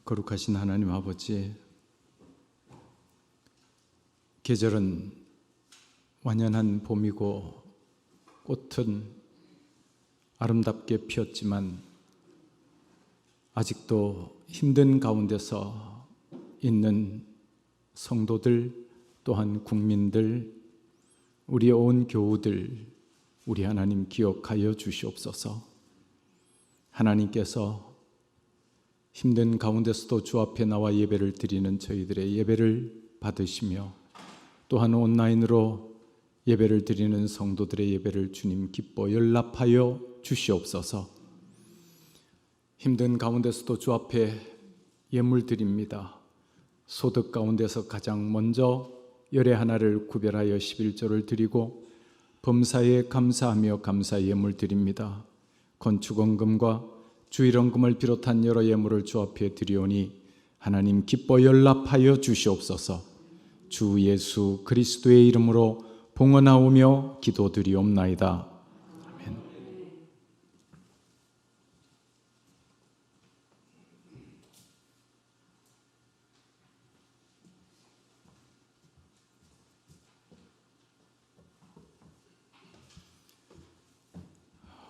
거룩하신 하나님 아버지, 계절은 완연한 봄이고 꽃은 아름답게 피었지만 아직도 힘든 가운데서 있는 성도들, 또한 국민들, 우리 온 교우들, 우리 하나님 기억하여 주시옵소서. 하나님께서 힘든 가운데서도 주 앞에 나와 예배를 드리는 저희들의 예배를 받으시며, 또한 온라인으로 예배를 드리는 성도들의 예배를 주님 기뻐 연락하여 주시옵소서. 힘든 가운데서도 주 앞에 예물 드립니다. 소득 가운데서 가장 먼저 열의 하나를 구별하여 11조를 드리고 범사에 감사하며 감사 예물 드립니다. 건축원금과 주일원금을 비롯한 여러 예물을 주 앞에 드리오니 하나님 기뻐 연락하여 주시옵소서. 주 예수 그리스도의 이름으로 봉헌하오며 기도드리옵나이다. 아멘.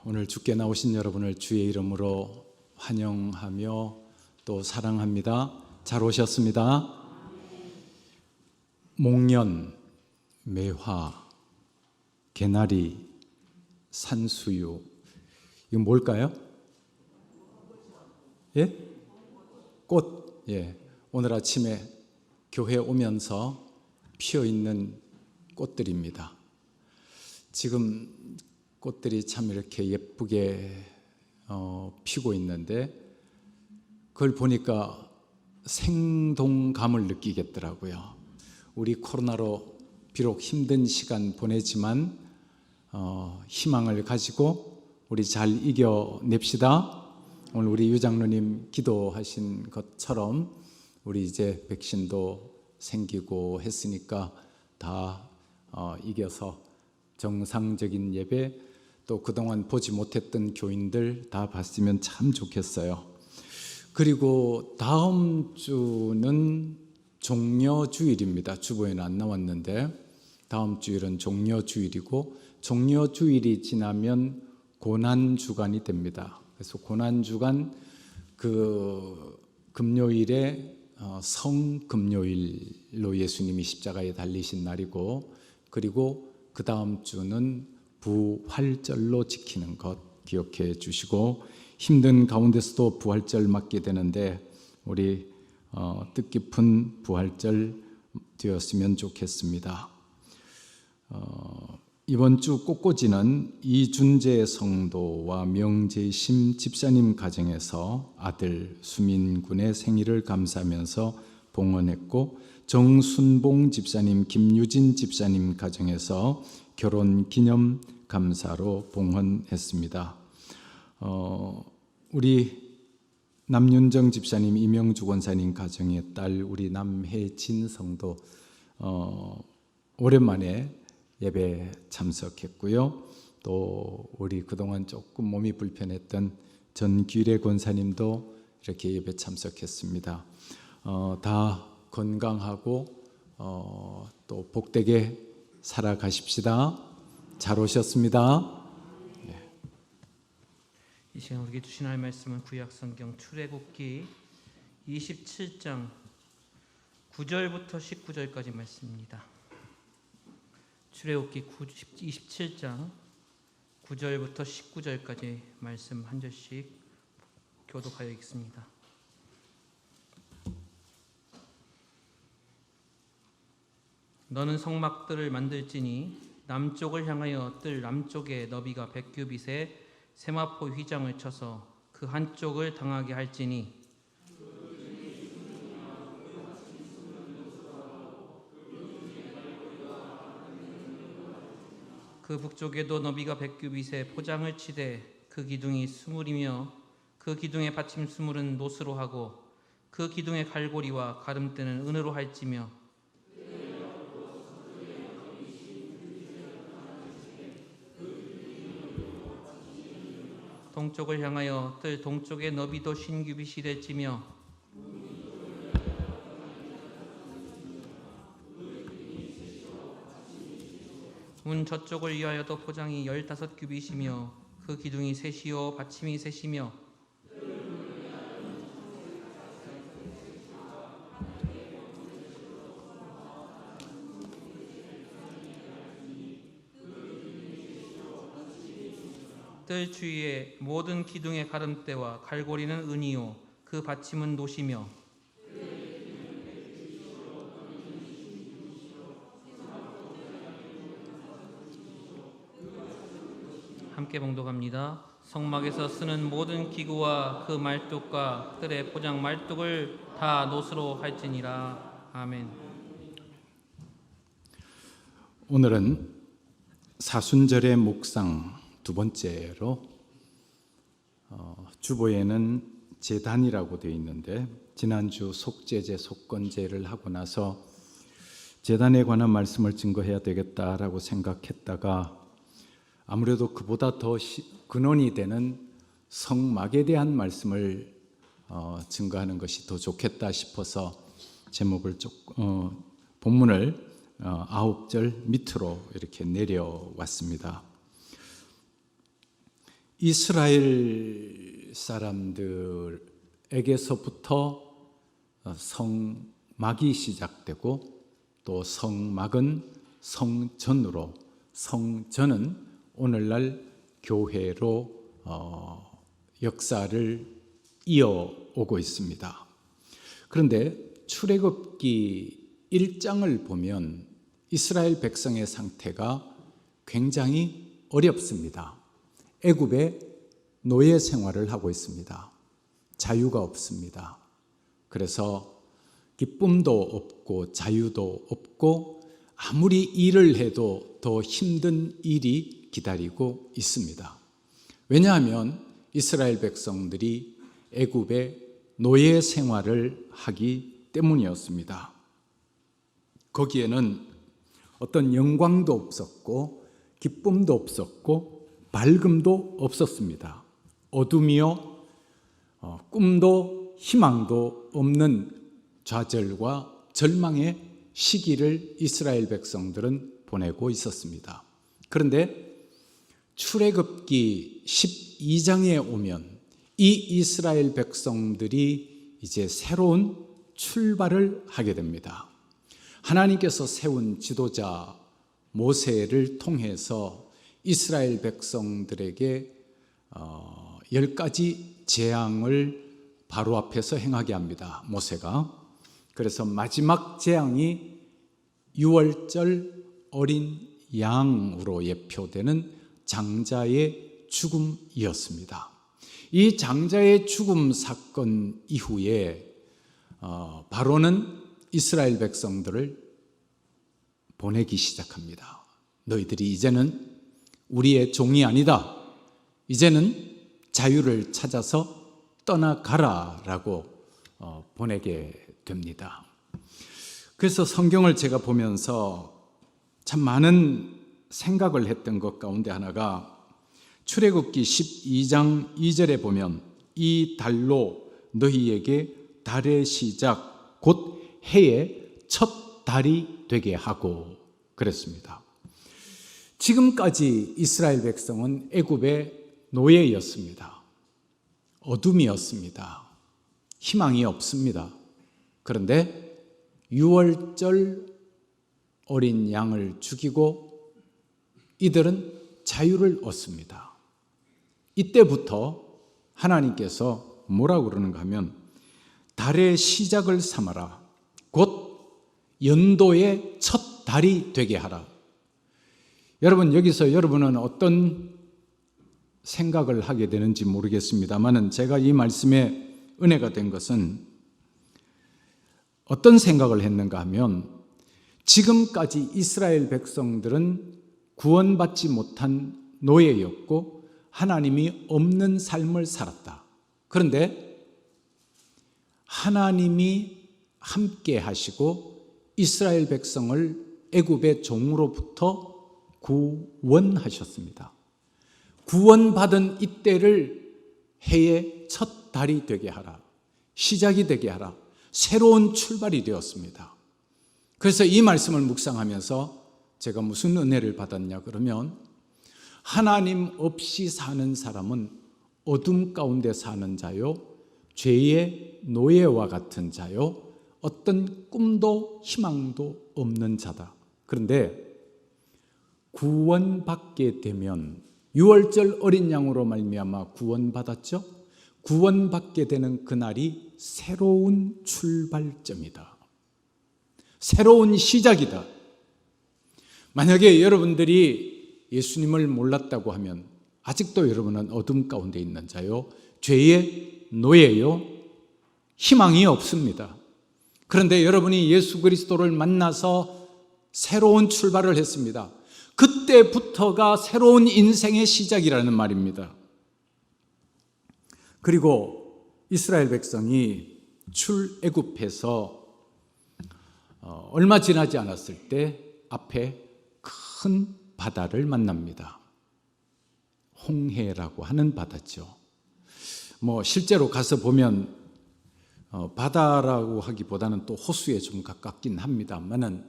오늘 주께 나오신 여러분을 주의 이름으로 환영하며 또 사랑합니다. 잘 오셨습니다. 목련, 매화, 개나리, 산수유, 이거 뭘까요? 예? 꽃. 예. 오늘 아침에 교회 오면서 피어 있는 꽃들입니다. 지금 꽃들이 참 이렇게 예쁘게 피고 있는데 그걸 보니까 생동감을 느끼겠더라고요. 우리 코로나로 비록 힘든 시간 보내지만 희망을 가지고 우리 잘 이겨냅시다. 오늘 우리 유장로님 기도하신 것처럼 우리 이제 백신도 생기고 했으니까 다 이겨서 정상적인 예배, 또 그동안 보지 못했던 교인들 다 봤으면 참 좋겠어요. 그리고 다음 주는 종려주일입니다. 주보에는 안 나왔는데 다음 주일은 종려주일이고, 종려주일이 지나면 고난주간이 됩니다. 그래서 고난주간 그 금요일에 성금요일로 예수님이 십자가에 달리신 날이고, 그리고 그 다음 주는 부활절로 지키는 것 기억해 주시고, 힘든 가운데서도 부활절 맞게 되는데 우리 뜻깊은 부활절 되었으면 좋겠습니다. 이번 주 꽃꽂이는 이준재 성도와 명재심 집사님 가정에서 아들 수민군의 생일을 감사하면서 봉헌했고, 정순봉 집사님, 김유진 집사님 가정에서 결혼 기념 감사로 봉헌했습니다. 우리 남윤정 집사님, 이명주 권사님 가정의 딸 우리 남혜진 성도 오랜만에 예배 참석했고요. 또 우리 그동안 조금 몸이 불편했던 전규래 권사님도 이렇게 예배 참석했습니다. 다 건강하고 또 복되게 살아가십시다. 잘 오셨습니다. 이 시간 우리에게 주신 하나님의 말씀은 구약성경 출애굽기 27장 9절부터 19절까지 말씀입니다. 출애굽기 27장 9절부터 19절까지 말씀 한 절씩 교독하여 읽습니다. 너는 성막들을 만들지니 남쪽을 향하여 뜰 남쪽의 너비가 100규빗에 세마포 휘장을 쳐서 그 한쪽을 당하게 할지니 그 북쪽에도 너비가 100규빗에 포장을 치되 그 기둥이 수물이며 그 기둥의 받침 수물은 노스로 하고 그 기둥의 갈고리와 가름대는 은으로 할지며 동쪽을 향하여 뜰 동쪽의 너비도 50규빗이 될지며 문 저쪽을 위하여도 포장이 15규빗이며 그 기둥이 셋이요 받침이 셋이며 뜰 주위에 모든 기둥의 가름대와 갈고리는 은이요 그 받침은 노시며 함께 봉독합니다. 성막에서 쓰는 모든 기구와 그 말뚝과 뜰의 포장 말뚝을 다 노스로 할지니라. 아멘. 오늘은 사순절의 묵상 두 번째로 주보에는 제단이라고 되어 있는데 지난주 속죄제, 속건제를 하고 나서 제단에 관한 말씀을 증거해야 되겠다라고 생각했다가 아무래도 그보다 더 근원이 되는 성막에 대한 말씀을 증거하는 것이 더 좋겠다 싶어서 제목을 본문을 9절 밑으로 이렇게 내려왔습니다. 이스라엘 사람들에게서부터 성막이 시작되고 또 성막은 성전으로, 성전은 오늘날 교회로 역사를 이어오고 있습니다. 그런데 출애굽기 1장을 보면 이스라엘 백성의 상태가 굉장히 어렵습니다. 애굽의 노예 생활을 하고 있습니다. 자유가 없습니다. 그래서 기쁨도 없고 자유도 없고 아무리 일을 해도 더 힘든 일이 기다리고 있습니다. 왜냐하면 이스라엘 백성들이 애굽의 노예 생활을 하기 때문이었습니다. 거기에는 어떤 영광도 없었고 기쁨도 없었고 밝음도 없었습니다. 어둠이요 꿈도 희망도 없는 좌절과 절망의 시기를 이스라엘 백성들은 보내고 있었습니다. 그런데 출애굽기 12장에 오면 이 이스라엘 백성들이 이제 새로운 출발을 하게 됩니다. 하나님께서 세운 지도자 모세를 통해서 이스라엘 백성들에게 10가지 재앙을 바로 앞에서 행하게 합니다. 모세가. 그래서 마지막 재앙이 유월절 어린 양으로 예표되는 장자의 죽음이었습니다. 이 장자의 죽음 사건 이후에 바로는 이스라엘 백성들을 보내기 시작합니다. 너희들이 이제는 우리의 종이 아니다. 이제는 자유를 찾아서 떠나가라 라고 보내게 됩니다. 그래서 성경을 제가 보면서 참 많은 생각을 했던 것 가운데 하나가 출애굽기 12장 2절에 보면 이 달로 너희에게 달의 시작 곧 해의 첫 달이 되게 하고 그랬습니다. 지금까지 이스라엘 백성은 애굽의 노예였습니다. 어둠이었습니다. 희망이 없습니다. 그런데 유월절 어린 양을 죽이고 이들은 자유를 얻습니다. 이때부터 하나님께서 뭐라고 그러는가 하면 달의 시작을 삼아라. 곧 연도의 첫 달이 되게 하라. 여러분, 여기서 여러분은 어떤 생각을 하게 되는지 모르겠습니다만 제가 이 말씀에 은혜가 된 것은 어떤 생각을 했는가 하면 지금까지 이스라엘 백성들은 구원받지 못한 노예였고 하나님이 없는 삶을 살았다. 그런데 하나님이 함께 하시고 이스라엘 백성을 애굽의 종으로부터 구원하셨습니다. 구원받은 이때를 해의 첫 달이 되게 하라. 시작이 되게 하라. 새로운 출발이 되었습니다. 그래서 이 말씀을 묵상하면서 제가 무슨 은혜를 받았냐 그러면 하나님 없이 사는 사람은 어둠 가운데 사는 자요, 죄의 노예와 같은 자요, 어떤 꿈도 희망도 없는 자다. 그런데 구원받게 되면, 유월절 어린 양으로 말미암아 구원받았죠. 구원받게 되는 그날이 새로운 출발점이다. 새로운 시작이다. 만약에 여러분들이 예수님을 몰랐다고 하면 아직도 여러분은 어둠 가운데 있는 자요, 죄의 노예요, 희망이 없습니다. 그런데 여러분이 예수 그리스도를 만나서 새로운 출발을 했습니다. 그때부터가 새로운 인생의 시작이라는 말입니다. 그리고 이스라엘 백성이 출애굽해서 얼마 지나지 않았을 때 앞에 큰 바다를 만납니다. 홍해라고 하는 바다죠. 실제로 가서 보면 바다라고 하기보다는 또 호수에 좀 가깝긴 합니다만은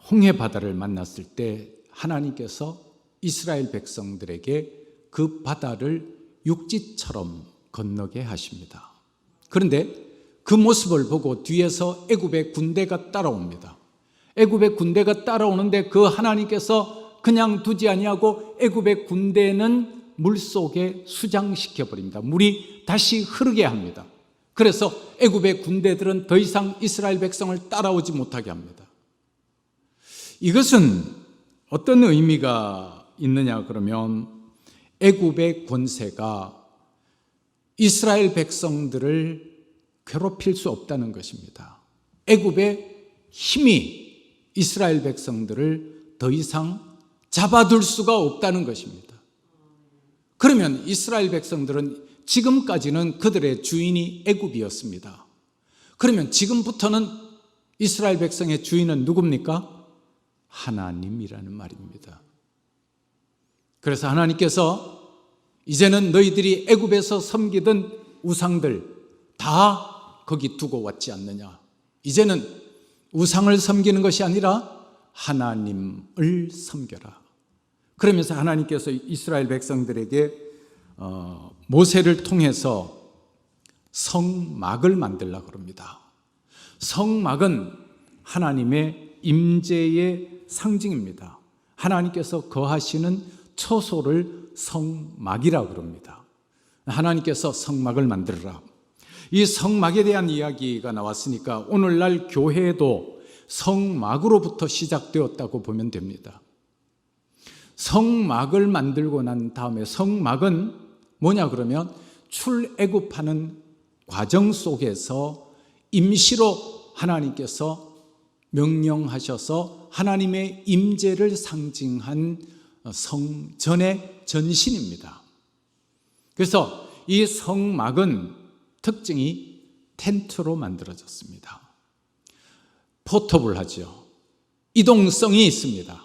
홍해 바다를 만났을 때 하나님께서 이스라엘 백성들에게 그 바다를 육지처럼 건너게 하십니다. 그런데 그 모습을 보고 뒤에서 애굽의 군대가 따라옵니다. 애굽의 군대가 따라오는데 그 하나님께서 그냥 두지 아니하고 애굽의 군대는 물속에 수장시켜 버립니다. 물이 다시 흐르게 합니다. 그래서 애굽의 군대들은 더 이상 이스라엘 백성을 따라오지 못하게 합니다. 이것은 어떤 의미가 있느냐 그러면 애굽의 권세가 이스라엘 백성들을 괴롭힐 수 없다는 것입니다. 애굽의 힘이 이스라엘 백성들을 더 이상 잡아둘 수가 없다는 것입니다. 그러면 이스라엘 백성들은 지금까지는 그들의 주인이 애굽이었습니다. 그러면 지금부터는 이스라엘 백성의 주인은 누굽니까? 하나님이라는 말입니다. 그래서 하나님께서 이제는 너희들이 애굽에서 섬기던 우상들 다 거기 두고 왔지 않느냐. 이제는 우상을 섬기는 것이 아니라 하나님을 섬겨라. 그러면서 하나님께서 이스라엘 백성들에게 모세를 통해서 성막을 만들려고 합니다. 성막은 하나님의 임재의 상징입니다. 하나님께서 거하시는 처소를 성막이라고 합니다. 하나님께서 성막을 만들어라. 이 성막에 대한 이야기가 나왔으니까 오늘날 교회도 성막으로부터 시작되었다고 보면 됩니다. 성막을 만들고 난 다음에, 성막은 뭐냐 그러면 출애굽하는 과정 속에서 임시로 하나님께서 명령하셔서 하나님의 임재를 상징한 성전의 전신입니다. 그래서 이 성막은 특징이 텐트로 만들어졌습니다. 포터블하죠. 이동성이 있습니다.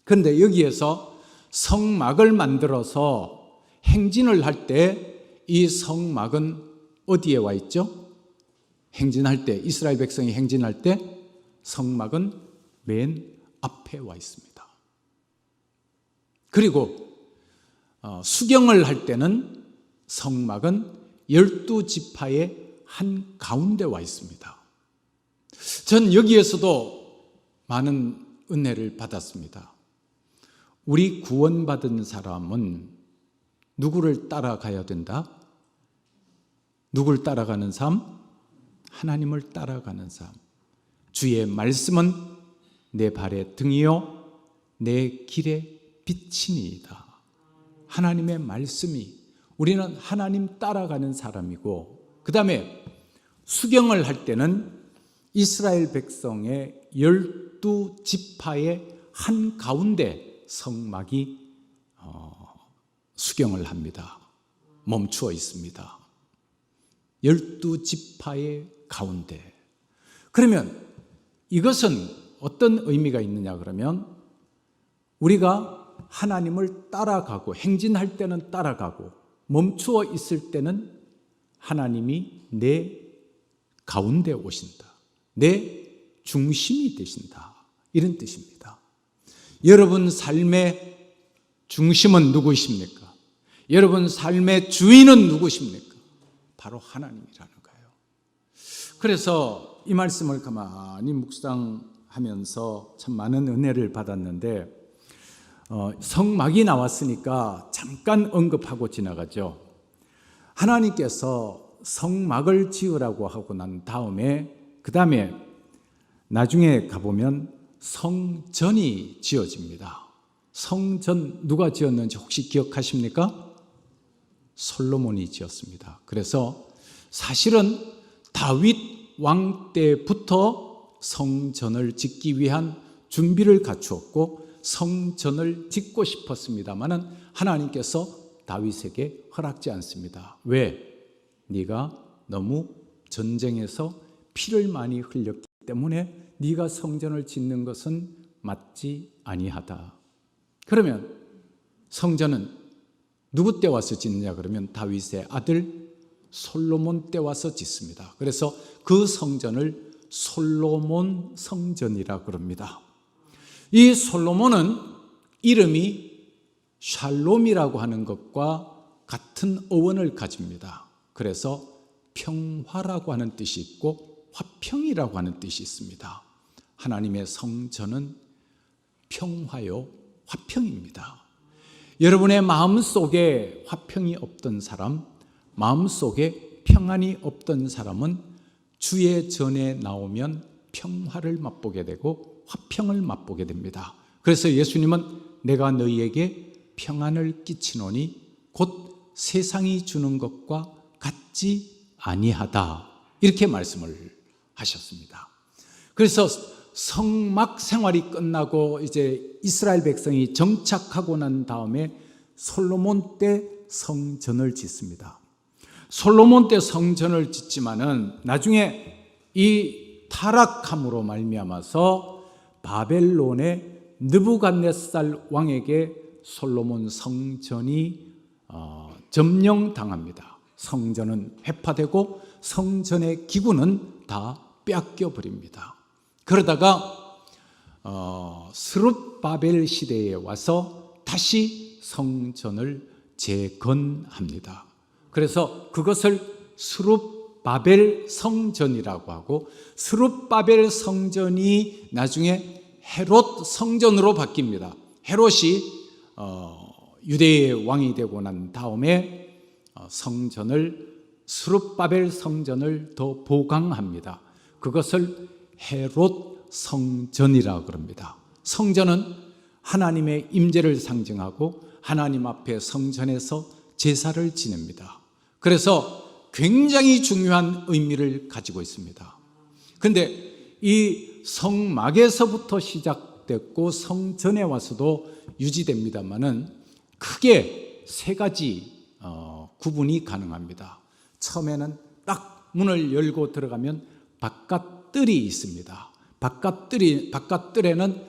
그런데 여기에서 성막을 만들어서 행진을 할 때 이 성막은 어디에 와 있죠? 행진할 때, 이스라엘 백성이 행진할 때 성막은 맨 앞에 와 있습니다. 그리고 수경을 할 때는 성막은 12지파의 한 가운데 와 있습니다. 전 여기에서도 많은 은혜를 받았습니다. 우리 구원받은 사람은 누구를 따라가야 된다? 누굴 따라가는 삶? 하나님을 따라가는 삶. 주의 말씀은 내 발의 등이요 내 길의 빛이니이다. 하나님의 말씀이, 우리는 하나님 따라가는 사람이고, 그 다음에 수경을 할 때는 이스라엘 백성의 12지파의 한 가운데 성막이 수경을 합니다. 멈추어 있습니다. 12지파의 가운데. 그러면 이것은 어떤 의미가 있느냐 그러면 우리가 하나님을 따라가고, 행진할 때는 따라가고, 멈추어 있을 때는 하나님이 내 가운데 오신다. 내 중심이 되신다. 이런 뜻입니다. 여러분 삶의 중심은 누구십니까? 여러분 삶의 주인은 누구십니까? 바로 하나님이라는 거예요. 그래서 이 말씀을 가만히 묵상하면서 참 많은 은혜를 받았는데 성막이 나왔으니까 잠깐 언급하고 지나가죠. 하나님께서 성막을 지으라고 하고 난 다음에 그 다음에 나중에 가보면 성전이 지어집니다. 성전 누가 지었는지 혹시 기억하십니까? 솔로몬이 지었습니다. 그래서 사실은 다윗 왕 때부터 성전을 짓기 위한 준비를 갖추었고 성전을 짓고 싶었습니다마는 하나님께서 다윗에게 허락지 않습니다. 왜? 네가 너무 전쟁에서 피를 많이 흘렸기 때문에 네가 성전을 짓는 것은 맞지 아니하다. 그러면 성전은 누구 때 와서 짓느냐 그러면 다윗의 아들 솔로몬 때 와서 짓습니다. 그래서 그 성전을 솔로몬 성전이라 그럽니다. 이 솔로몬은 이름이 샬롬이라고 하는 것과 같은 어원을 가집니다. 그래서 평화라고 하는 뜻이 있고 화평이라고 하는 뜻이 있습니다. 하나님의 성전은 평화요 화평입니다. 여러분의 마음속에 화평이 없던 사람, 마음속에 평안이 없던 사람은 주의 전에 나오면 평화를 맛보게 되고 화평을 맛보게 됩니다. 그래서 예수님은 내가 너희에게 평안을 끼치노니 곧 세상이 주는 것과 같지 아니하다. 이렇게 말씀을 하셨습니다. 그래서 성막 생활이 끝나고 이제 이스라엘 백성이 정착하고 난 다음에 솔로몬 때 성전을 짓습니다. 솔로몬 때 성전을 짓지만은 나중에 이 타락함으로 말미암아서 바벨론의 느부갓네살 왕에게 솔로몬 성전이 점령당합니다. 성전은 회파되고 성전의 기구는 다 빼앗겨 버립니다. 그러다가 스룹바벨 시대에 와서 다시 성전을 재건합니다. 그래서 그것을 스룹바벨 성전이라고 하고 스룹바벨 성전이 나중에 헤롯 성전으로 바뀝니다. 헤롯이 유대의 왕이 되고 난 다음에 성전을 스룹바벨 성전을 더 보강합니다. 그것을 헤롯 성전이라고 그럽니다. 성전은 하나님의 임재를 상징하고 하나님 앞에 성전에서 제사를 지냅니다. 그래서 굉장히 중요한 의미를 가지고 있습니다. 그런데 이 성막에서부터 시작됐고 성전에 와서도 유지됩니다만은 크게 세 가지 구분이 가능합니다. 처음에는 딱 문을 열고 들어가면 바깥뜰이 있습니다. 바깥뜰에는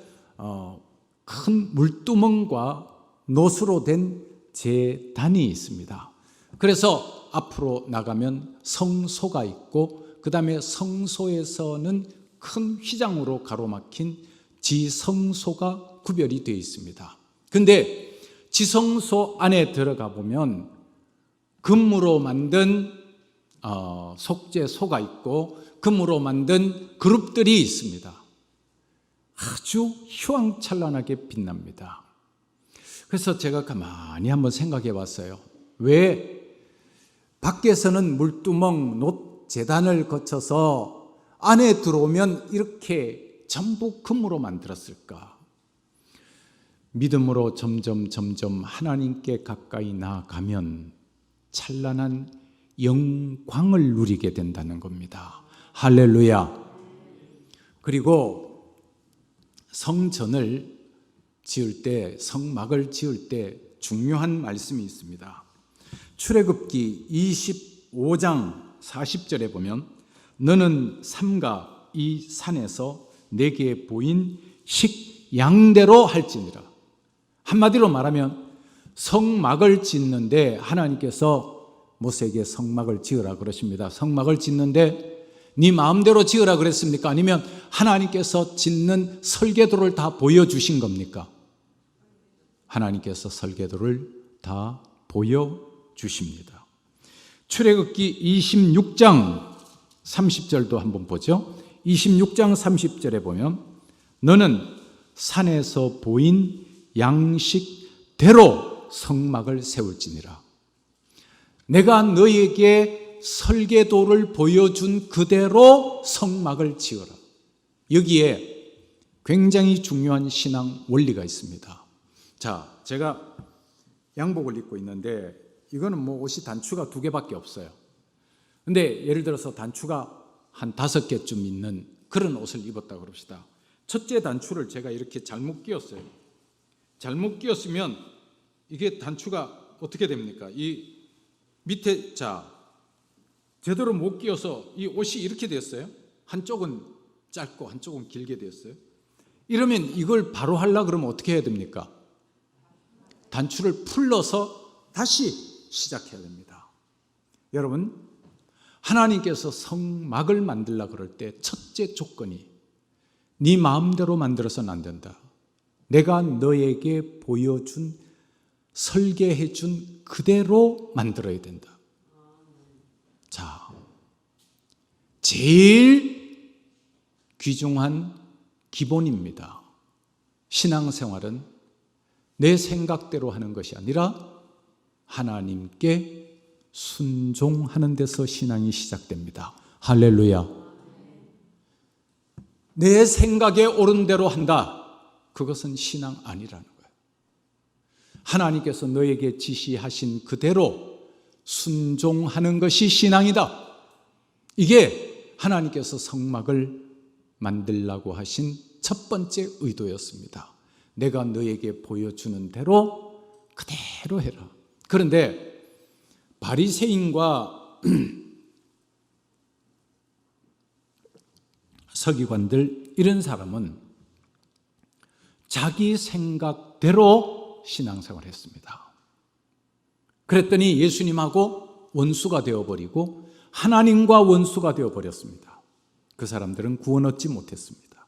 큰 물두멍과 노수로 된 제단이 있습니다. 그래서 앞으로 나가면 성소가 있고 그 다음에 성소에서는 큰 휘장으로 가로막힌 지성소가 구별이 되어 있습니다. 그런데 지성소 안에 들어가 보면 금으로 만든 속죄소가 있고 금으로 만든 그룹들이 있습니다. 아주 휘황찬란하게 빛납니다. 그래서 제가 가만히 한번 생각해 봤어요. 왜 밖에서는 물두멍, 노제단을 거쳐서 안에 들어오면 이렇게 전부 금으로 만들었을까? 믿음으로 점점 하나님께 가까이 나아가면 찬란한 영광을 누리게 된다는 겁니다. 할렐루야. 그리고 성전을 지을 때, 성막을 지을 때 중요한 말씀이 있습니다. 출애굽기 25장 40절에 보면 너는 삼가 이 산에서 내게 보인 식양대로 할지니라. 한마디로 말하면 성막을 짓는데 하나님께서 모세에게 성막을 지으라 그러십니다. 성막을 짓는데 네 마음대로 지으라 그랬습니까? 아니면 하나님께서 짓는 설계도를 다 보여주신 겁니까? 하나님께서 설계도를 다 보여주십니다. 출애굽기 26장 30절도 한번 보죠. 26장 30절에 보면 너는 산에서 보인 양식대로 성막을 세울지니라. 내가 너에게 설계도를 보여준 그대로 성막을 지어라. 여기에 굉장히 중요한 신앙 원리가 있습니다. 자, 제가 양복을 입고 있는데 이거는 뭐 옷이 단추가 2개밖에 없어요. 근데 예를 들어서 단추가 한 5개쯤 있는 그런 옷을 입었다고 그럽시다. 첫째 단추를 제가 이렇게 잘못 끼웠어요. 잘못 끼웠으면 이게 단추가 어떻게 됩니까? 이 밑에, 자, 제대로 못 끼워서 이 옷이 이렇게 됐어요. 한쪽은 짧고 한쪽은 길게 됐어요. 이러면 이걸 바로 하려고 그러면 어떻게 해야 됩니까? 단추를 풀러서 다시 시작해야 됩니다. 여러분, 하나님께서 성막을 만들려고 그럴 때 첫째 조건이 네 마음대로 만들어서는 안 된다. 내가 너에게 보여준, 설계해 준 그대로 만들어야 된다. 자, 제일 귀중한 기본입니다. 신앙생활은 내 생각대로 하는 것이 아니라 하나님께 순종하는 데서 신앙이 시작됩니다. 할렐루야. 내 생각에 옳은 대로 한다. 그것은 신앙 아니라는 거예요. 하나님께서 너에게 지시하신 그대로 순종하는 것이 신앙이다. 이게 하나님께서 성막을 만들라고 하신 첫 번째 의도였습니다. 내가 너에게 보여주는 대로 그대로 해라. 그런데 바리새인과 서기관들 이런 사람은 자기 생각대로 신앙생활을 했습니다. 그랬더니 예수님하고 원수가 되어버리고 하나님과 원수가 되어버렸습니다. 그 사람들은 구원 얻지 못했습니다.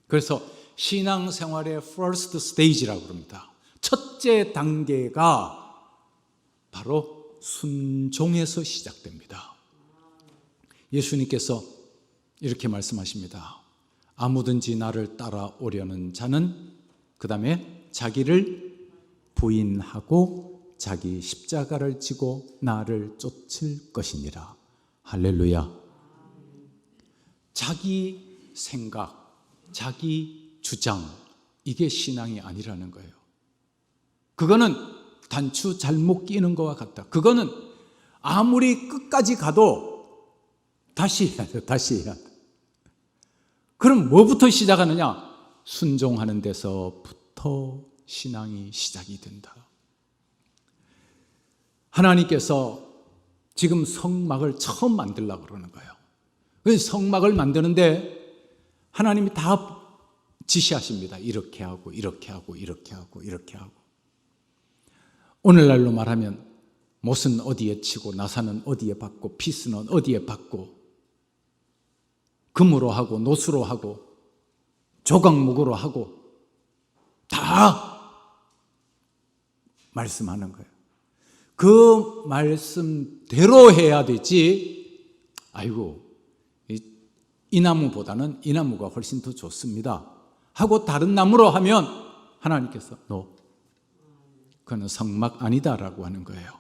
그래서 신앙생활의 first stage라고 합니다. 첫째 단계가 바로 순종에서 시작됩니다. 예수님께서 이렇게 말씀하십니다. 아무든지 나를 따라오려는 자는 그 다음에 자기를 부인하고 자기 십자가를 지고 나를 쫓을 것이니라. 할렐루야. 자기 생각, 자기 주장, 이게 신앙이 아니라는 거예요. 그거는 단추 잘못 끼는 것과 같다. 그거는 아무리 끝까지 가도 다시 해야 돼. 다시 해야 돼. 그럼 뭐부터 시작하느냐? 순종하는 데서부터 신앙이 시작이 된다. 하나님께서 지금 성막을 처음 만들려고 그러는 거예요. 그래서 성막을 만드는데 하나님이 다 지시하십니다. 이렇게 하고 이렇게 하고 이렇게 하고 이렇게 하고. 오늘날로 말하면 못은 어디에 치고 나사는 어디에 박고 피스는 어디에 박고 금으로 하고 노수로 하고 조각목으로 하고 다 말씀하는 거예요. 그 말씀대로 해야 되지. 아이고, 이 나무보다는 이 나무가 훨씬 더 좋습니다 하고 다른 나무로 하면 하나님께서 그거는 성막 아니다라고 하는 거예요.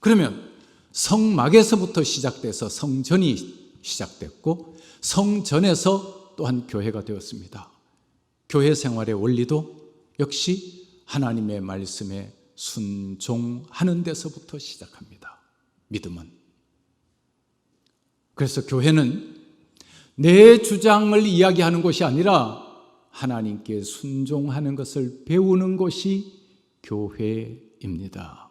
그러면 성막에서부터 시작돼서 성전이 시작됐고 성전에서 또한 교회가 되었습니다. 교회 생활의 원리도 역시 하나님의 말씀에 순종하는 데서부터 시작합니다. 믿음은. 그래서 교회는 내 주장을 이야기하는 것이 아니라 하나님께 순종하는 것을 배우는 것이 교회입니다.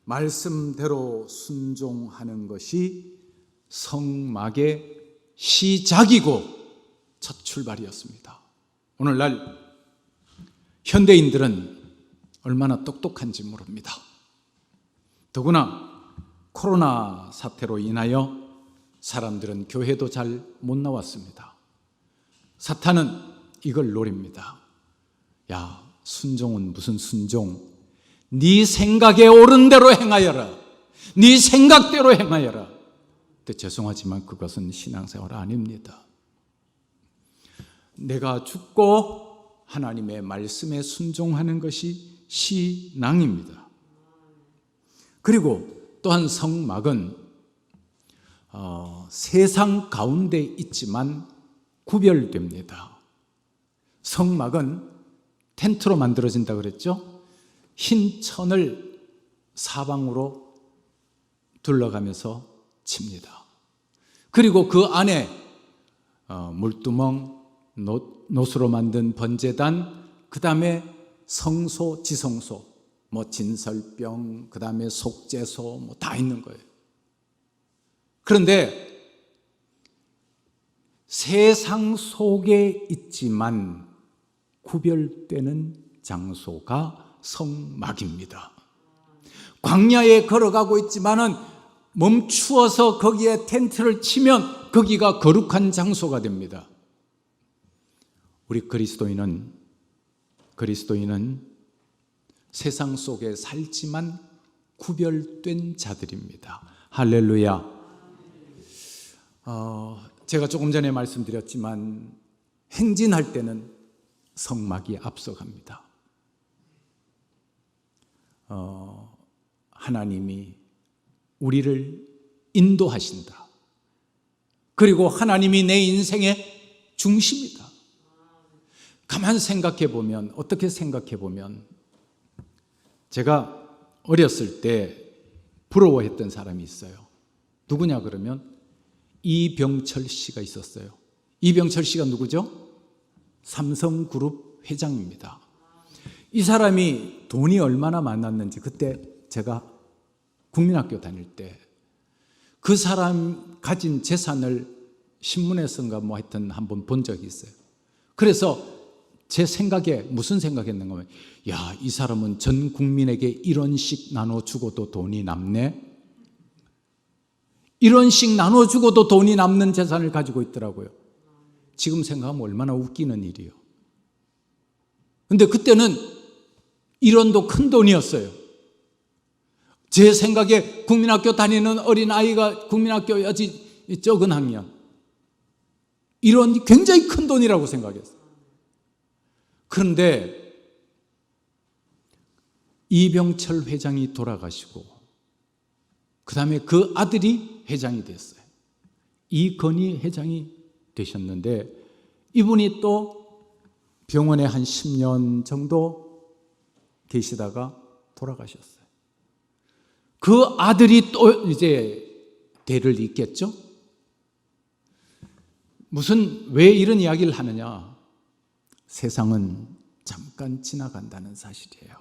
말씀대로 순종하는 것이 성막의 시작이고 첫 출발이었습니다. 오늘날 현대인들은 얼마나 똑똑한지 모릅니다. 더구나 코로나 사태로 인하여 사람들은 교회도 잘 못 나왔습니다. 사탄은 이걸 노립니다. 야, 순종은 무슨 순종? 네 생각에 옳은 대로 행하여라. 네 생각대로 행하여라. 근데 죄송하지만 그것은 신앙생활 아닙니다. 내가 죽고 하나님의 말씀에 순종하는 것이 신앙입니다. 그리고 또한 성막은 세상 가운데 있지만 구별됩니다. 성막은 텐트로 만들어진다 그랬죠? 흰 천을 사방으로 둘러가면서 칩니다. 그리고 그 안에 물두멍, 노수로 만든 번제단, 그 다음에 성소, 지성소, 진설병, 그 다음에 속죄소 다 있는 거예요. 그런데 세상 속에 있지만 구별되는 장소가 성막입니다. 광야에 걸어가고 있지만은 멈추어서 거기에 텐트를 치면 거기가 거룩한 장소가 됩니다. 우리 그리스도인은 세상 속에 살지만 구별된 자들입니다. 할렐루야. 제가 조금 전에 말씀드렸지만 행진할 때는 성막이 앞서갑니다. 하나님이 우리를 인도하신다. 그리고 하나님이 내 인생의 중심이다. 가만 생각해 보면, 어떻게 생각해 보면, 제가 어렸을 때 부러워했던 사람이 있어요. 누구냐 그러면 이병철 씨가 있었어요. 이병철 씨가 누구죠? 삼성그룹 회장입니다. 이 사람이 돈이 얼마나 많았는지 그때 제가 국민학교 다닐 때 그 사람 가진 재산을 신문에서인가 하여튼 한번 본 적이 있어요. 그래서 제 생각에 무슨 생각했는가 하면, 야, 이 사람은 전 국민에게 1원씩 나눠주고도 돈이 남네. 1원씩 나눠주고도 돈이 남는 재산을 가지고 있더라고요. 지금 생각하면 얼마나 웃기는 일이에요. 근데 그때는 1원도 큰 돈이었어요. 제 생각에 국민학교 다니는 어린아이가 국민학교 아직 적은 학년, 1원이 굉장히 큰 돈이라고 생각했어요. 그런데 이병철 회장이 돌아가시고 그 다음에 그 아들이 회장이 됐어요. 이건희 회장이 되셨는데 이분이 또 병원에 한 10년 정도 계시다가 돌아가셨어요. 그 아들이 또 이제 대를 잇겠죠? 왜 이런 이야기를 하느냐? 세상은 잠깐 지나간다는 사실이에요.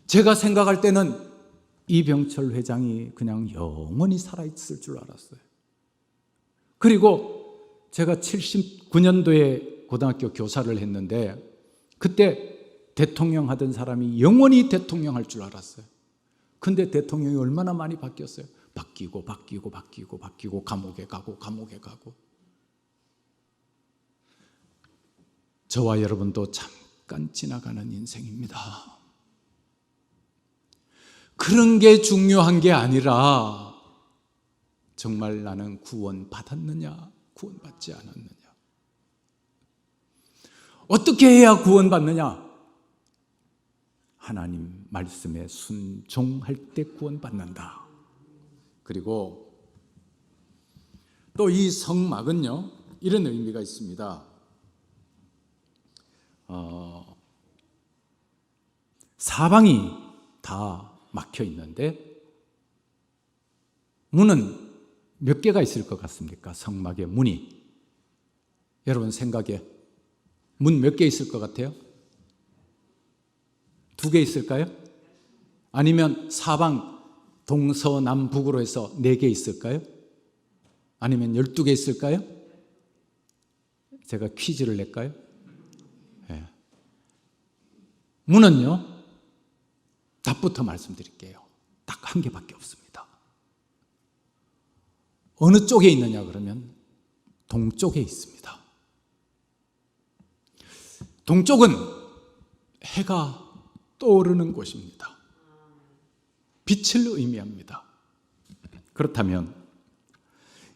제가 생각할 때는 이병철 회장이 그냥 영원히 살아있을 줄 알았어요. 그리고 제가 79년도에 고등학교 교사를 했는데 그때 대통령 하던 사람이 영원히 대통령 할 줄 알았어요. 근데 대통령이 얼마나 많이 바뀌었어요. 바뀌고 감옥에 가고. 저와 여러분도 잠깐 지나가는 인생입니다. 그런 게 중요한 게 아니라 정말 나는 구원 받았느냐, 구원받지 않았느냐. 어떻게 해야 구원받느냐? 하나님 말씀에 순종할 때 구원받는다. 그리고 또 이 성막은요, 이런 의미가 있습니다. 사방이 다 막혀 있는데 문은 몇 개가 있을 것 같습니까? 성막의 문이. 여러분 생각에 문 몇 개 있을 것 같아요? 2개 있을까요? 아니면 사방 동서남북으로 해서 4개 있을까요? 아니면 12개 있을까요? 제가 퀴즈를 낼까요? 네. 문은요, 답부터 말씀드릴게요. 딱 한 개밖에 없습니다. 어느 쪽에 있느냐 그러면 동쪽에 있습니다. 동쪽은 해가 떠오르는 곳입니다. 빛을 의미합니다. 그렇다면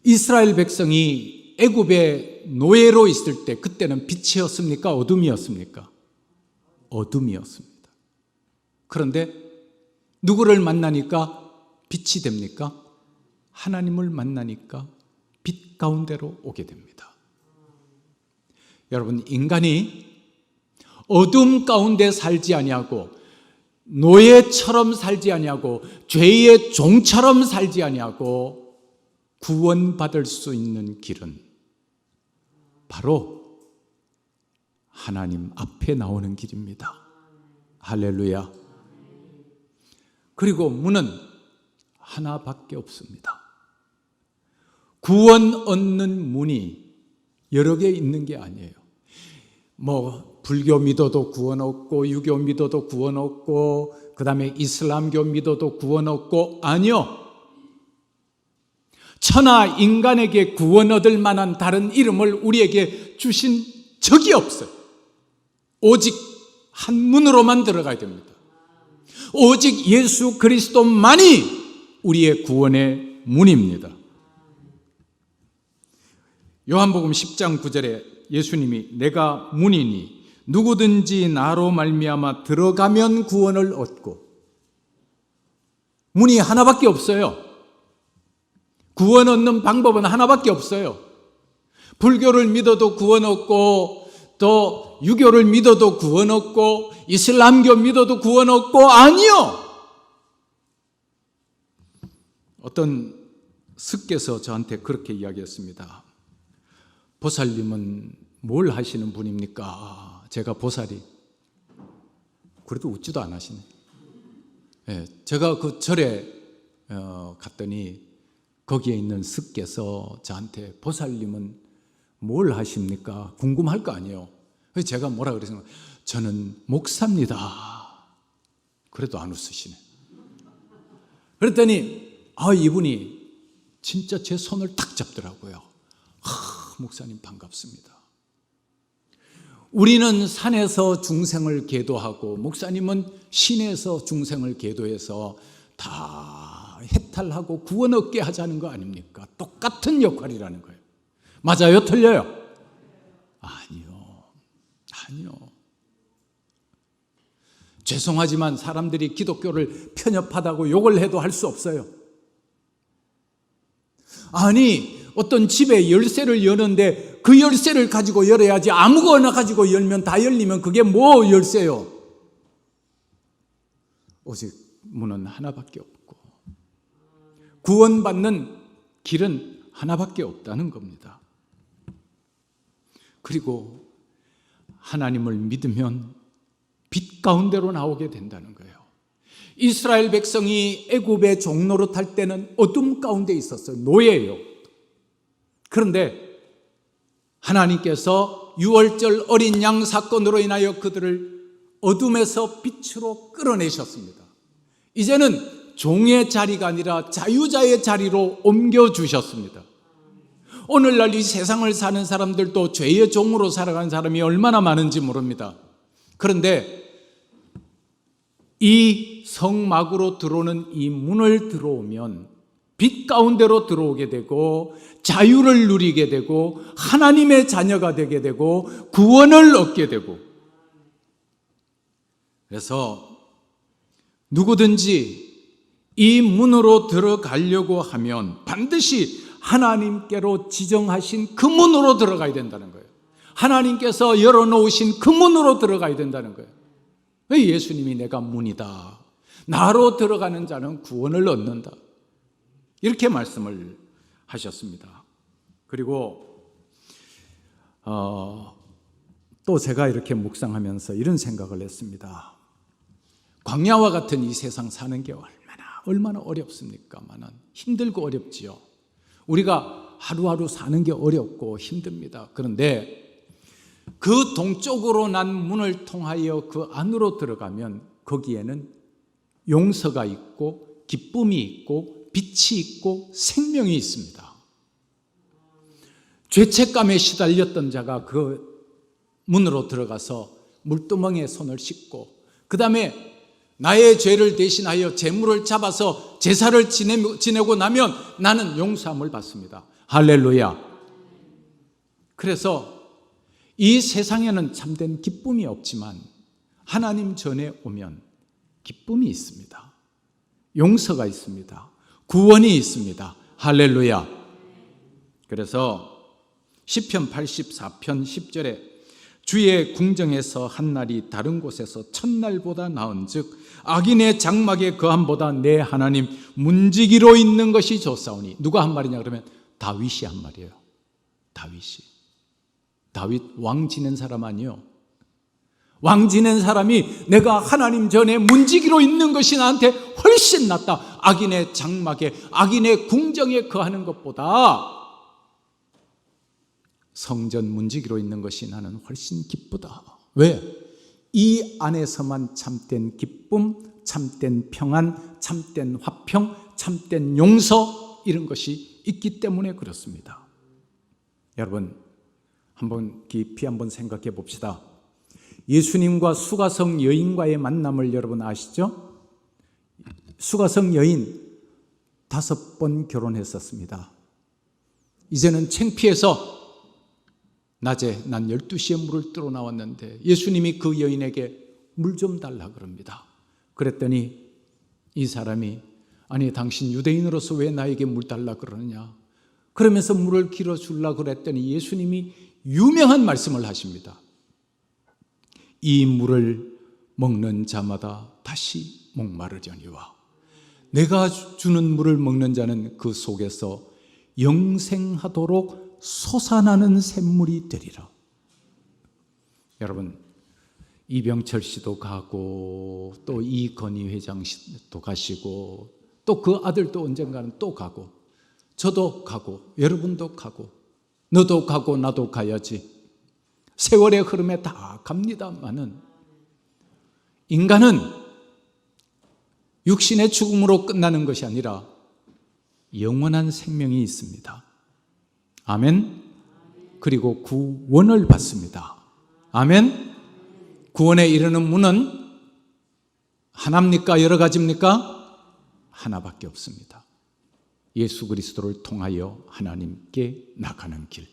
이스라엘 백성이 애굽의 노예로 있을 때 그때는 빛이었습니까? 어둠이었습니까? 어둠이었습니다. 그런데 누구를 만나니까 빛이 됩니까? 하나님을 만나니까 빛 가운데로 오게 됩니다. 여러분, 인간이 어둠 가운데 살지 아니하고 노예처럼 살지 아니하고 죄의 종처럼 살지 아니하고 구원받을 수 있는 길은 바로 하나님 앞에 나오는 길입니다. 할렐루야. 그리고 문은 하나밖에 없습니다. 구원 얻는 문이 여러 개 있는 게 아니에요. 불교 믿어도 구원 얻고 유교 믿어도 구원 얻고 그다음에 이슬람교 믿어도 구원 얻고, 아니요. 천하 인간에게 구원 얻을 만한 다른 이름을 우리에게 주신 적이 없어요. 오직 한 문으로만 들어가야 됩니다. 오직 예수 그리스도만이 우리의 구원의 문입니다. 요한복음 10장 9절에 예수님이 내가 문이니 누구든지 나로 말미암아 들어가면 구원을 얻고, 문이 하나밖에 없어요. 구원 얻는 방법은 하나밖에 없어요. 불교를 믿어도 구원 얻고, 또 유교를 믿어도 구원 얻고, 이슬람교 믿어도 구원 얻고, 아니요. 어떤 스께서 저한테 그렇게 이야기했습니다. 보살님은 뭘 하시는 분입니까? 제가 보살이. 그래도 웃지도 안 하시네. 네, 제가 그 절에 갔더니 거기에 있는 스께서 저한테 보살님은 뭘 하십니까? 궁금할 거 아니에요. 그래서 제가 뭐라 그랬어요? 저는 목사입니다. 그래도 안 웃으시네. 그랬더니 이분이 진짜 제 손을 탁 잡더라고요. 목사님 반갑습니다. 우리는 산에서 중생을 계도하고 목사님은 신에서 중생을 계도해서 다 해탈하고 구원 얻게 하자는 거 아닙니까? 똑같은 역할이라는 거예요. 맞아요? 틀려요? 아니요. 죄송하지만 사람들이 기독교를 편협하다고 욕을 해도 할 수 없어요. 아니, 어떤 집에 열쇠를 여는데 그 열쇠를 가지고 열어야지 아무거나 가지고 열면 다 열리면 그게 뭐 열쇠요? 오직 문은 하나밖에 없고 구원받는 길은 하나밖에 없다는 겁니다. 그리고 하나님을 믿으면 빛 가운데로 나오게 된다는 거예요. 이스라엘 백성이 애굽의 종로로 탈 때는 어둠 가운데 있었어요. 노예예요. 그런데 하나님께서 유월절 어린 양 사건으로 인하여 그들을 어둠에서 빛으로 끌어내셨습니다. 이제는 종의 자리가 아니라 자유자의 자리로 옮겨주셨습니다. 오늘날 이 세상을 사는 사람들도 죄의 종으로 살아가는 사람이 얼마나 많은지 모릅니다. 그런데 이 성막으로 들어오는 이 문을 들어오면 빛 가운데로 들어오게 되고 자유를 누리게 되고 하나님의 자녀가 되게 되고 구원을 얻게 되고, 그래서 누구든지 이 문으로 들어가려고 하면 반드시 하나님께로 지정하신 그 문으로 들어가야 된다는 거예요. 하나님께서 열어놓으신 그 문으로 들어가야 된다는 거예요. 예수님이 내가 문이다. 나로 들어가는 자는 구원을 얻는다. 이렇게 말씀을 하셨습니다. 그리고 또 제가 이렇게 묵상하면서 이런 생각을 했습니다. 광야와 같은 이 세상 사는 게 얼마나 어렵습니까? 힘들고 어렵지요. 우리가 하루하루 사는 게 어렵고 힘듭니다. 그런데 그 동쪽으로 난 문을 통하여 그 안으로 들어가면 거기에는 용서가 있고 기쁨이 있고 빛이 있고 생명이 있습니다. 죄책감에 시달렸던 자가 그 문으로 들어가서 물두멍에 손을 씻고 그 다음에 나의 죄를 대신하여 제물을 잡아서 제사를 지내고 나면 나는 용서함을 받습니다. 할렐루야. 그래서 이 세상에는 참된 기쁨이 없지만 하나님 전에 오면 기쁨이 있습니다. 용서가 있습니다. 구원이 있습니다. 할렐루야. 그래서 시편 84편 10절에 주의 궁정에서 한 날이 다른 곳에서 첫날보다 나은즉 악인의 장막에 거함보다 내 하나님 문지기로 있는 것이 좋사오니. 누가 한 말이냐 그러면 다윗이 한 말이에요. 다윗 왕 지낸 사람 아니요. 왕 지낸 사람이 내가 하나님 전에 문지기로 있는 것이 나한테 훨씬 낫다. 악인의 장막에 악인의 궁정에 거하는 것보다 성전 문지기로 있는 것이 나는 훨씬 기쁘다. 왜? 이 안에서만 참된 기쁨, 참된 평안, 참된 화평, 참된 용서 이런 것이 있기 때문에 그렇습니다. 여러분 한번 깊이 한번 생각해 봅시다. 예수님과 수가성 여인과의 만남을 여러분 아시죠? 수가성 여인 5번 결혼했었습니다. 이제는 창피해서 낮에 난 12시에 물을 뜨러 나왔는데 예수님이 그 여인에게 물 좀 달라 그럽니다. 그랬더니 이 사람이 아니 당신 유대인으로서 왜 나에게 물 달라 그러느냐 그러면서 물을 길어 주려고 그랬더니 예수님이 유명한 말씀을 하십니다. 이 물을 먹는 자마다 다시 목마르려니와 내가 주는 물을 먹는 자는 그 속에서 영생하도록 솟아나는 샘물이 되리라. 여러분 이병철 씨도 가고 또 이건희 회장 씨도 가시고 또 그 아들도 언젠가는 또 가고 저도 가고 여러분도 가고 너도 가고 나도 가야지. 세월의 흐름에 다 갑니다마는 인간은 육신의 죽음으로 끝나는 것이 아니라 영원한 생명이 있습니다. 아멘. 그리고 구원을 받습니다. 아멘. 구원에 이르는 문은 하나입니까? 여러 가지입니까? 하나밖에 없습니다. 예수 그리스도를 통하여 하나님께 나가는 길.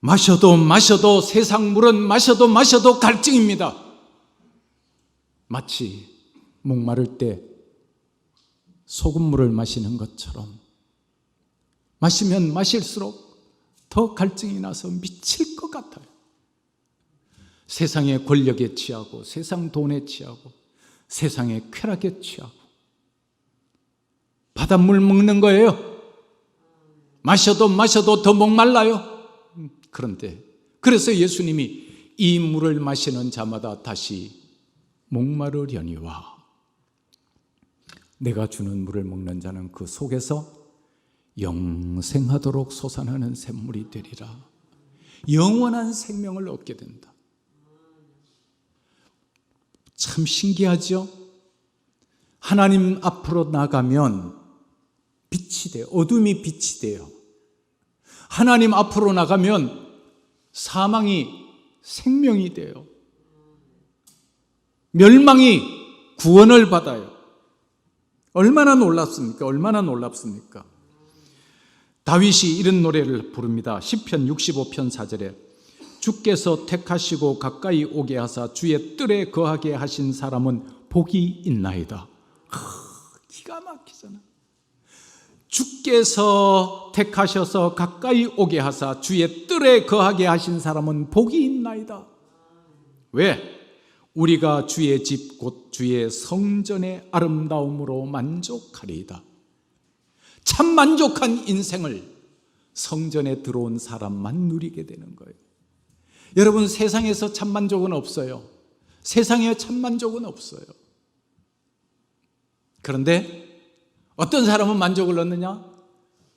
마셔도 세상 물은 마셔도 갈증입니다. 마치 목마를 때 소금물을 마시는 것처럼 마시면 마실수록 더 갈증이 나서 미칠 것 같아요. 세상의 권력에 취하고 세상 돈에 취하고 세상의 쾌락에 취하고 바닷물 먹는 거예요. 마셔도 더 목말라요. 그런데 그래서 예수님이 이 물을 마시는 자마다 다시 목마르려니와 내가 주는 물을 먹는 자는 그 속에서 영생하도록 솟아나는 샘물이 되리라. 영원한 생명을 얻게 된다. 참 신기하죠? 하나님 앞으로 나가면 빛이 돼요. 어둠이 빛이 돼요. 하나님 앞으로 나가면 사망이 생명이 돼요. 멸망이 구원을 받아요. 얼마나 놀랍습니까? 얼마나 놀랍습니까? 다윗이 이런 노래를 부릅니다. 시편 65편 4절에 주께서 택하시고 가까이 오게 하사 주의 뜰에 거하게 하신 사람은 복이 있나이다. 기가 막히잖아. 주께서 택하셔서 가까이 오게 하사 주의 뜰에 거하게 하신 사람은 복이 있나이다. 왜? 우리가 주의 집 곧 주의 성전의 아름다움으로 만족하리이다. 참 만족한 인생을 성전에 들어온 사람만 누리게 되는 거예요. 여러분 세상에서 참 만족은 없어요. 세상에 참 만족은 없어요. 그런데 어떤 사람은 만족을 얻느냐?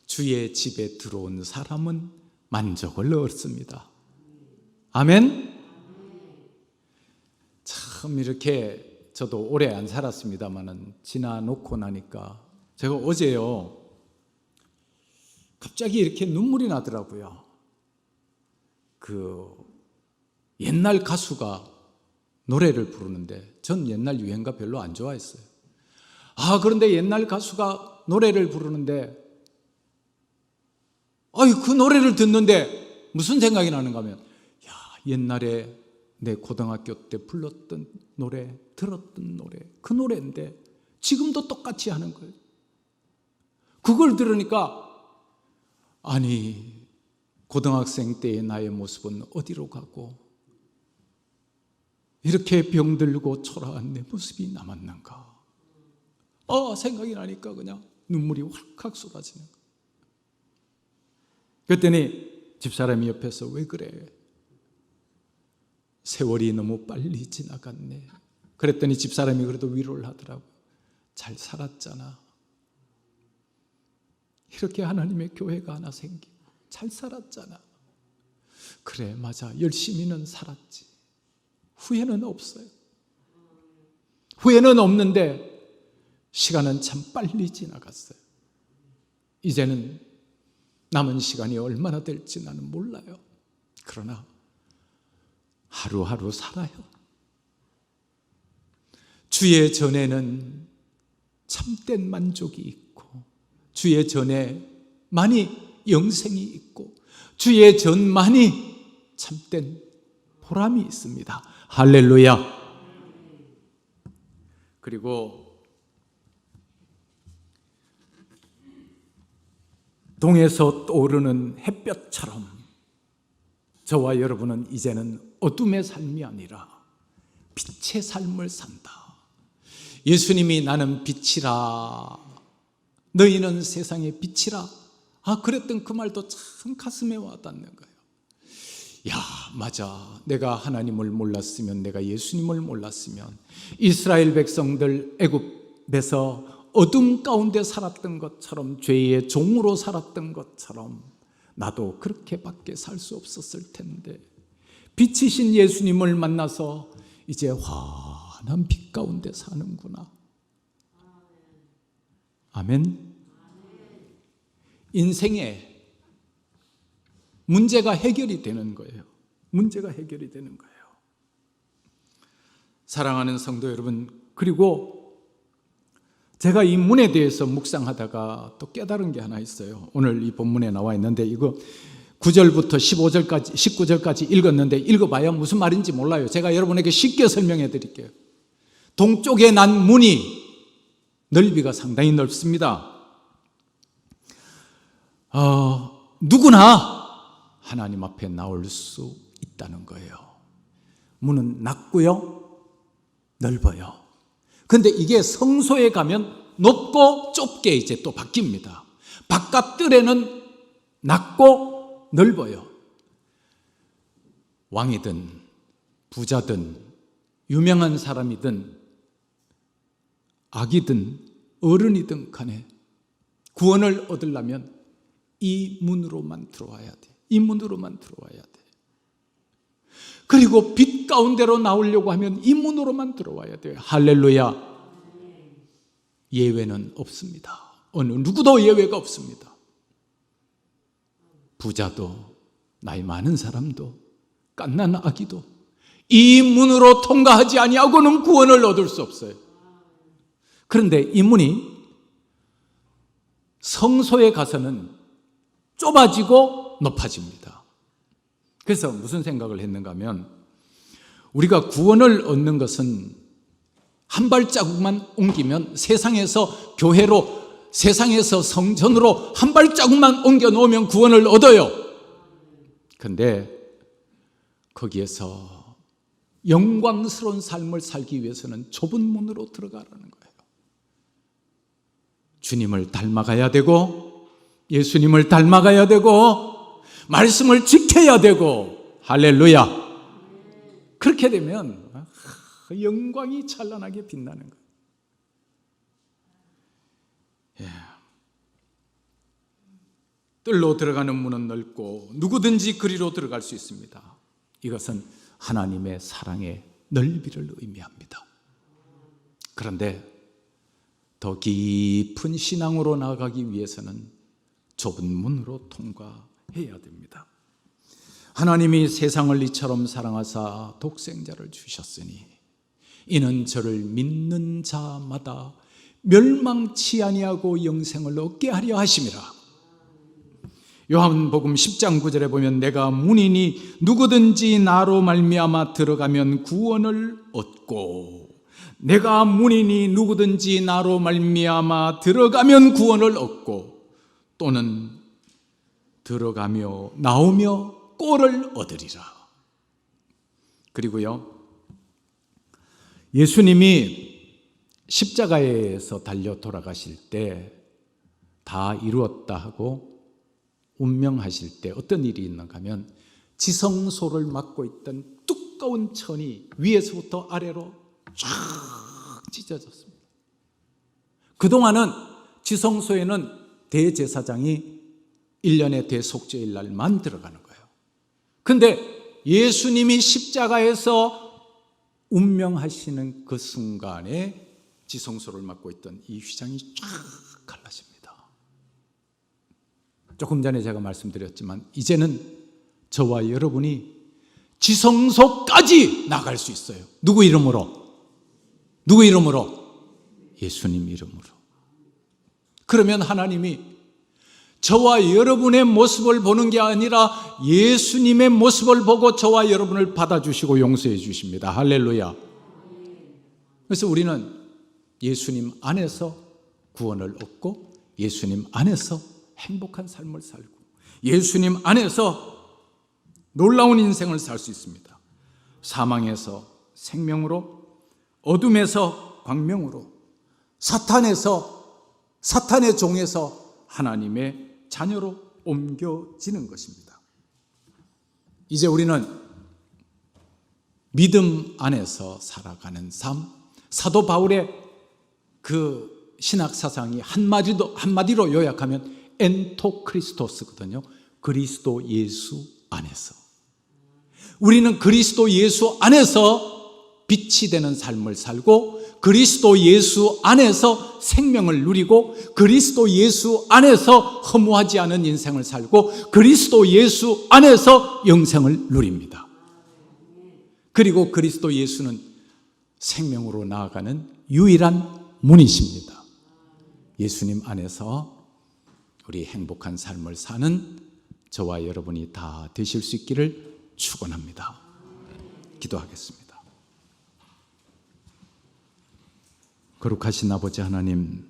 주의 집에 들어온 사람은 만족을 얻습니다. 아멘. 참 이렇게 저도 오래 안 살았습니다만은 지나놓고 나니까 제가 어제요 갑자기 이렇게 눈물이 나더라고요. 그 옛날 가수가 노래를 부르는데 전 옛날 유행가 별로 안 좋아했어요. 그런데 옛날 가수가 노래를 부르는데 그 노래를 듣는데 무슨 생각이 나는가 하면 옛날에 내 고등학교 때 불렀던 노래, 들었던 노래, 그 노래인데 지금도 똑같이 하는 거예요. 그걸 들으니까 아니 고등학생 때의 나의 모습은 어디로 가고 이렇게 병들고 초라한 내 모습이 남았는가. 생각이 나니까 그냥 눈물이 확확 쏟아지는 거예요. 그랬더니 집사람이 옆에서 왜 그래? 세월이 너무 빨리 지나갔네. 그랬더니 집사람이 그래도 위로를 하더라고요. 잘 살았잖아. 이렇게 하나님의 교회가 하나 생기고 잘 살았잖아. 그래 맞아 열심히는 살았지. 후회는 없어요. 후회는 없는데 시간은 참 빨리 지나갔어요. 이제는 남은 시간이 얼마나 될지 나는 몰라요. 그러나 하루하루 살아요. 주의 전에는 참된 만족이 있고 주의 전에 만이 영생이 있고 주의 전만이 참된 보람이 있습니다. 할렐루야. 그리고 동에서 떠오르는 햇볕처럼 저와 여러분은 이제는 어둠의 삶이 아니라 빛의 삶을 산다. 예수님이 나는 빛이라 너희는 세상의 빛이라 그랬던 그 말도 참 가슴에 와닿는 거예요. 맞아. 내가 하나님을 몰랐으면, 내가 예수님을 몰랐으면 이스라엘 백성들 애굽에서 어둠 가운데 살았던 것처럼 죄의 종으로 살았던 것처럼 나도 그렇게밖에 살 수 없었을 텐데 빛이신 예수님을 만나서 이제 환한 빛 가운데 사는구나. 아멘. 인생에 문제가 해결이 되는 거예요. 문제가 해결이 되는 거예요. 사랑하는 성도 여러분, 그리고 제가 이 문에 대해서 묵상하다가 또 깨달은 게 하나 있어요. 오늘 이 본문에 나와 있는데 이거 9절부터 15절까지 19절까지 읽었는데 읽어봐야 무슨 말인지 몰라요. 제가 여러분에게 쉽게 설명해 드릴게요. 동쪽에 난 문이 넓이가 상당히 넓습니다. 누구나 하나님 앞에 나올 수 있다는 거예요. 문은 낮고요, 넓어요. 그런데 이게 성소에 가면 높고 좁게 이제 또 바뀝니다. 바깥 뜰에는 낮고 넓어요. 왕이든 부자든 유명한 사람이든 아기든 어른이든 간에 구원을 얻으려면 이 문으로만 들어와야 돼. 이 문으로만 들어와야 돼. 그리고 빛 가운데로 나오려고 하면 이 문으로만 들어와야 돼요. 할렐루야. 예외는 없습니다. 어느 누구도 예외가 없습니다. 부자도 나이 많은 사람도 갓난 아기도 이 문으로 통과하지 아니하고는 구원을 얻을 수 없어요. 그런데 이 문이 성소에 가서는 좁아지고 높아집니다. 그래서 무슨 생각을 했는가 하면 우리가 구원을 얻는 것은 한 발자국만 옮기면 세상에서 교회로, 세상에서 성전으로 한 발자국만 옮겨 놓으면 구원을 얻어요. 그런데 거기에서 영광스러운 삶을 살기 위해서는 좁은 문으로 들어가라는 거예요. 주님을 닮아가야 되고 예수님을 닮아가야 되고 말씀을 지켜야 되고 할렐루야. 그렇게 되면 영광이 찬란하게 빛나는 거예요. 뜰로 들어가는 문은 넓고 누구든지 그리로 들어갈 수 있습니다. 이것은 하나님의 사랑의 넓이를 의미합니다. 그런데 더 깊은 신앙으로 나아가기 위해서는 좁은 문으로 통과해야 됩니다. 하나님이 세상을 이처럼 사랑하사 독생자를 주셨으니 이는 저를 믿는 자마다 멸망치 아니하고 영생을 얻게 하려 하심이라. 요한복음 10장 9절에 보면 내가 문이니 누구든지 나로 말미암아 들어가면 구원을 얻고, 내가 문이니 누구든지 나로 말미암아 들어가면 구원을 얻고, 또는 들어가며 나오며 꼴을 얻으리라. 그리고요, 예수님이 십자가에서 달려 돌아가실 때 다 이루었다 하고 운명하실 때 어떤 일이 있는가 하면 지성소를 맡고 있던 두꺼운 천이 위에서부터 아래로 쫙 찢어졌습니다. 그동안은 지성소에는 대제사장이 1년의 대속죄일 날만 들어가는 거예요. 그런데 예수님이 십자가에서 운명하시는 그 순간에 지성소를 맡고 있던 이 휘장이 쫙 갈라집니다. 조금 전에 제가 말씀드렸지만 이제는 저와 여러분이 지성소까지 나갈 수 있어요. 누구 이름으로? 누구 이름으로? 예수님 이름으로. 그러면 하나님이 저와 여러분의 모습을 보는 게 아니라 예수님의 모습을 보고 저와 여러분을 받아주시고 용서해 주십니다. 할렐루야. 그래서 우리는 예수님 안에서 구원을 얻고 예수님 안에서 행복한 삶을 살고 예수님 안에서 놀라운 인생을 살 수 있습니다. 사망에서 생명으로, 어둠에서 광명으로, 사탄의 종에서 하나님의 자녀로 옮겨지는 것입니다. 이제 우리는 믿음 안에서 살아가는 삶, 사도 바울의 그 신학 사상이 한마디로 요약하면 엔토 크리스토스거든요. 그리스도 예수 안에서. 우리는 그리스도 예수 안에서 빛이 되는 삶을 살고 그리스도 예수 안에서 생명을 누리고 그리스도 예수 안에서 허무하지 않은 인생을 살고 그리스도 예수 안에서 영생을 누립니다. 그리고 그리스도 예수는 생명으로 나아가는 유일한 문이십니다. 예수님 안에서 우리 행복한 삶을 사는 저와 여러분이 다 되실 수 있기를 축원합니다. 기도하겠습니다. 거룩하신 아버지 하나님,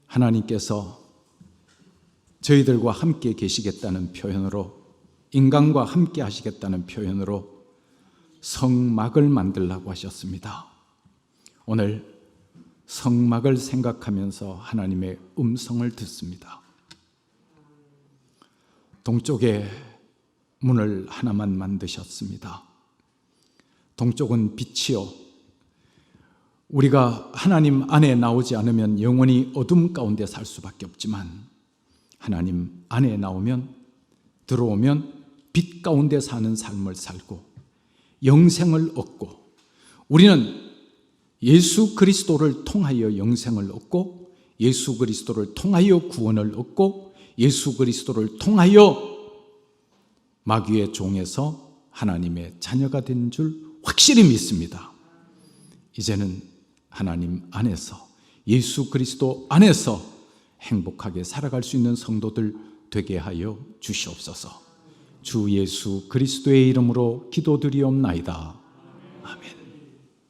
하나님께서 저희들과 함께 계시겠다는 표현으로, 인간과 함께 하시겠다는 표현으로 성막을 만들라고 하셨습니다. 오늘 성막을 생각하면서 하나님의 음성을 듣습니다. 동쪽에 문을 하나만 만드셨습니다. 동쪽은 빛이요, 우리가 하나님 안에 나오지 않으면 영원히 어둠 가운데 살 수밖에 없지만 하나님 안에 들어오면 빛 가운데 사는 삶을 살고 영생을 얻고, 우리는 예수 그리스도를 통하여 영생을 얻고 예수 그리스도를 통하여 구원을 얻고 예수 그리스도를 통하여 마귀의 종에서 하나님의 자녀가 된 줄 확실히 믿습니다. 이제는 하나님 안에서, 예수 그리스도 안에서 행복하게 살아갈 수 있는 성도들 되게 하여 주시옵소서. 주 예수 그리스도의 이름으로 기도드리옵나이다.